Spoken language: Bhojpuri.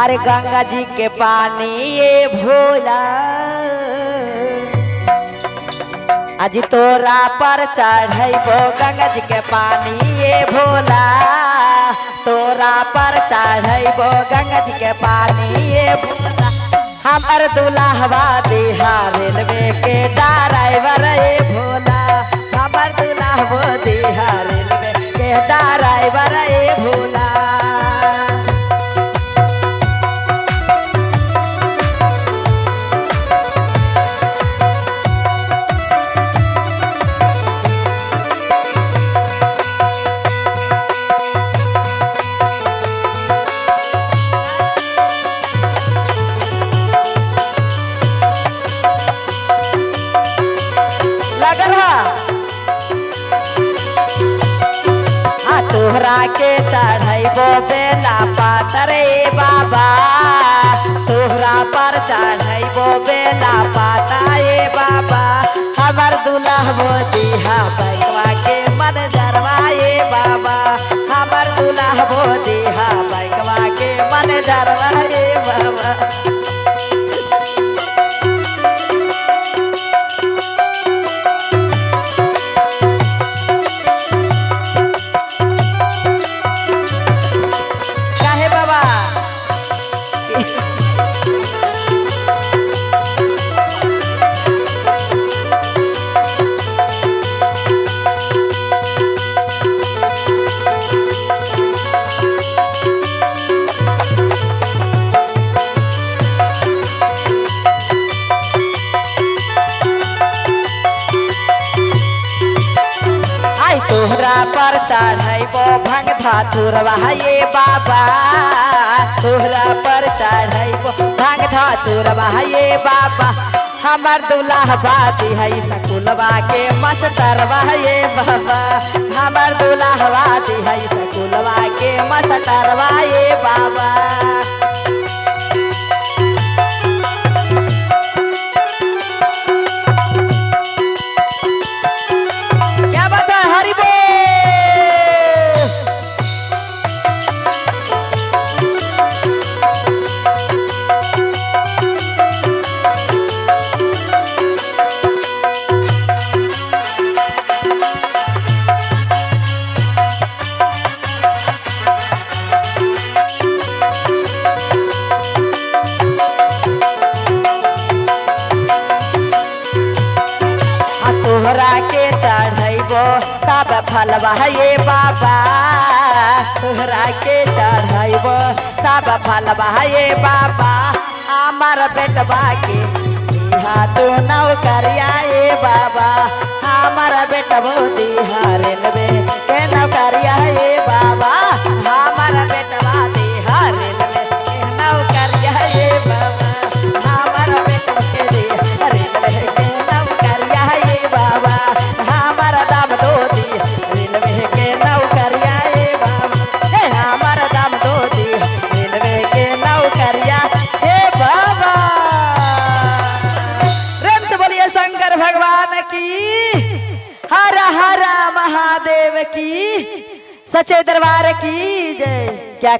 अरे गंगा जी के पानी ये भोला आज तोरा पर चढ़ैबो गंगा जी के पानी ये भोला तोरा पर चढ़ैबो गंगा जी के पानी ये भोला हमर दुल्हवा दिहा रेलवे के ड्राइवर ये भोला हमर दुल्हवा दिहा रेलवे के ड्राइवर ये भोला। तोहरा के चढ़ैबो बेला पातरे बाबा तोहरा पर चढ़ैबो बेला पाताए बाबा हमर दुल्हबो दिहा बैगवा के मन जरवाए बाबा हमर दुल्हबो दिहा बैगवा के मन जरवाए बाबा। तोहरा पर चढ़ैबो भंग धतुरवा ये बाबा तोहरा पर चढ़ैबो भंग धतुरवा ये बाबा हमर दुल्हबा दिहा स्कूलवा के मास्टरवा ये बाबा हमर दुल्हबा दिहा स्कूलवा के मास्टरवा ये बाबा। तोहरा के चढ़ैबो सब फलवा ये बाबा तोहरा के चढ़ैबो सब फलवा ये बाबा हमर बेटवा के दिहा तू नौकरिया ये बाबा हमर बेटबो दिहा रेलवे के नौकरिया ये बाबा हमर बेटवा दिहा रेलवे के नौकरिया ये बाबा हमर बेटवा के दिहा रेलवे के नौकरिया ये बाबा हमर दाम दो दी रेलवे के नौकरिया ये बाबा हे हमर दाम दो दी रेलवे के नौकरिया हे बाबा। प्रेम से बोलिए शंकर भगवान की हर हर महादेव की सच्चे दरबार की जय। क्या